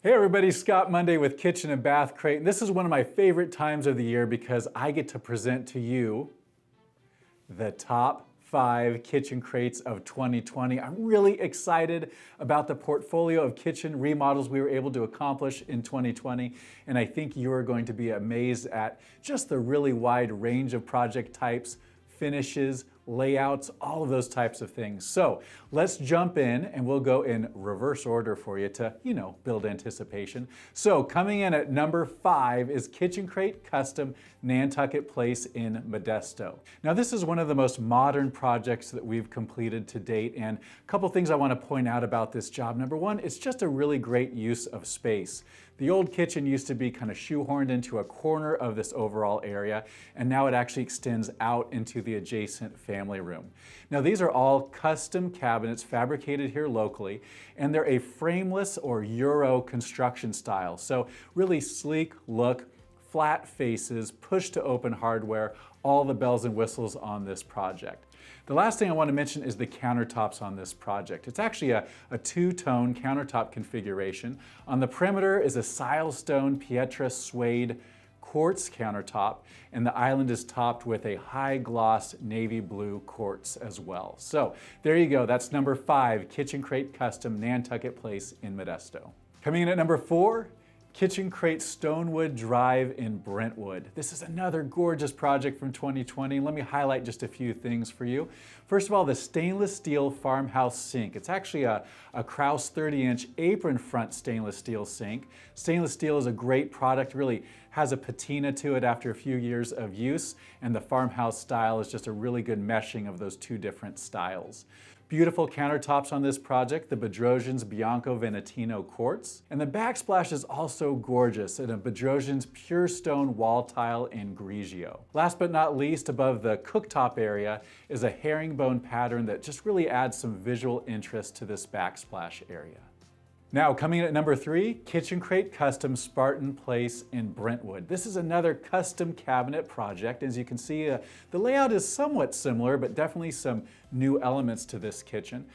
Hey everybody, Scott Monday with Kitchen and Bath Crate. This is one of my favorite times of the year because I get to present to you the top 5 kitchen crates of 2020. I'm really excited about the portfolio of kitchen remodels we were able to accomplish in 2020, and I think you're going to be amazed at just the really wide range of project types, finishes, layouts, all of those types of things. So let's jump in and we'll go in reverse order for you to, build anticipation. So coming in at number 5 is Kitchen Crate Custom Nantucket Place in Modesto. Now this is one of the most modern projects that we've completed to date, and a couple things I want to point out about this job. Number one, it's just a really great use of space. The old kitchen used to be kind of shoehorned into a corner of this overall area, and now it actually extends out into the adjacent family room. Now these are all custom cabinets fabricated here locally, and they're a frameless or Euro construction style. So really sleek look, flat faces, push to open hardware, all the bells and whistles on this project. The last thing I want to mention is the countertops on this project. It's actually a two-tone countertop configuration. On the perimeter is a silestone Pietra suede quartz countertop, and the island is topped with a high gloss navy blue quartz as well. So there you go, that's number 5, Kitchen Crate Custom Nantucket Place in Modesto. Coming in at number 4, Kitchen Crate Stonewood Drive in Brentwood. This is another gorgeous project from 2020. Let me highlight just a few things for you. First of all, the stainless steel farmhouse sink. It's actually a Kraus 30-inch apron front stainless steel sink. Stainless steel is a great product, really has a patina to it after a few years of use, and the farmhouse style is just a really good meshing of those two different styles. Beautiful countertops on this project, the Bedrosian's Bianco Venetino quartz. And the backsplash is also gorgeous in a Bedrosian's pure stone wall tile in Grigio. Last but not least, above the cooktop area is a herringbone pattern that just really adds some visual interest to this backsplash area. Now, coming in at number 3, Kitchen Crate Custom Spartan Place in Brentwood. This is another custom cabinet project. As you can see, the layout is somewhat similar, but definitely some new elements to this kitchen.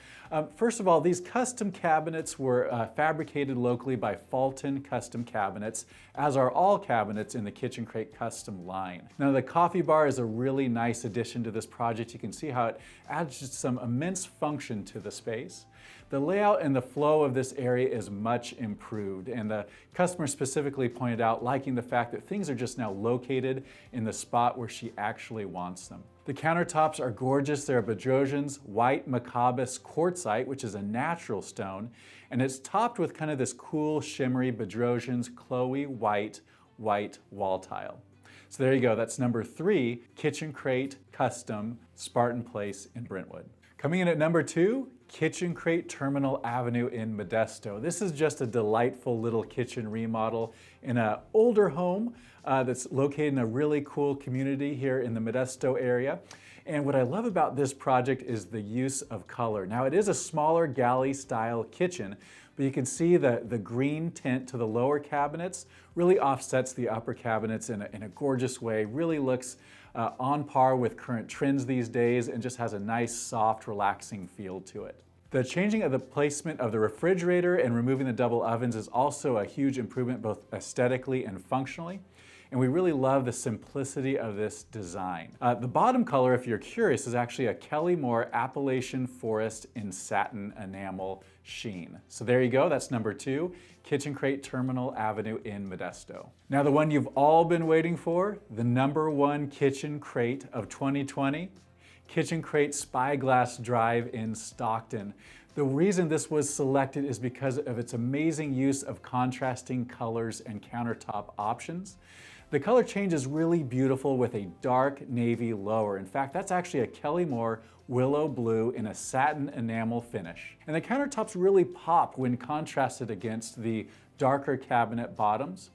First of all, these custom cabinets were fabricated locally by Fulton Custom Cabinets, as are all cabinets in the Kitchen Crate Custom line. Now, the coffee bar is a really nice addition to this project. You can see how it adds just some immense function to the space. The layout and the flow of this area is much improved, and the customer specifically pointed out liking the fact that things are just now located in the spot where she actually wants them. The countertops are gorgeous. They're a Bedrosian's white macabus quartzite, which is a natural stone, and it's topped with kind of this cool shimmery Bedrosian's Chloe white wall tile. So there you go, that's number 3, Kitchen Crate Custom Spartan Place in Brentwood. Coming in at number 2, Kitchen Crate Terminal Avenue in Modesto. This is just a delightful little kitchen remodel in an older home that's located in a really cool community here in the Modesto area. And what I love about this project is the use of color. Now, it is a smaller galley style kitchen, but you can see that the green tint to the lower cabinets really offsets the upper cabinets in a gorgeous way. Really looks on par with current trends these days and just has a nice, soft, relaxing feel to it. The changing of the placement of the refrigerator and removing the double ovens is also a huge improvement both aesthetically and functionally. And we really love the simplicity of this design. The bottom color, if you're curious, is actually a Kelly Moore Appalachian Forest in satin enamel sheen. So there you go, that's number 2, Kitchen Crate Terminal Avenue in Modesto. Now the one you've all been waiting for, the number 1 kitchen crate of 2020, Kitchen Crate Spyglass Drive in Stockton. The reason this was selected is because of its amazing use of contrasting colors and countertop options. The color change is really beautiful with a dark navy lower. In fact, that's actually a Kelly Moore willow blue in a satin enamel finish. And the countertops really pop when contrasted against the darker cabinet bottoms.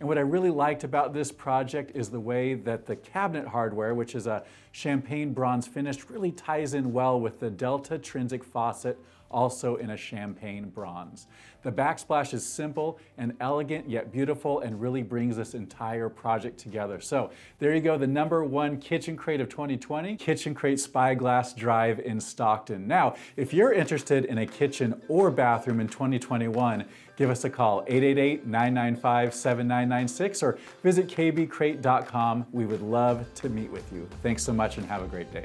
And what I really liked about this project is the way that the cabinet hardware, which is a champagne bronze finish, really ties in well with the Delta Trinsic faucet also in a champagne bronze. The backsplash is simple and elegant yet beautiful and really brings this entire project together. So there you go, the #1 kitchen crate of 2020, Kitchen Crate Spyglass Drive in Stockton. Now, if you're interested in a kitchen or bathroom in 2021, give us a call, 888-995-7996, or visit kbCrate.com. We would love to meet with you. Thanks so much and have a great day.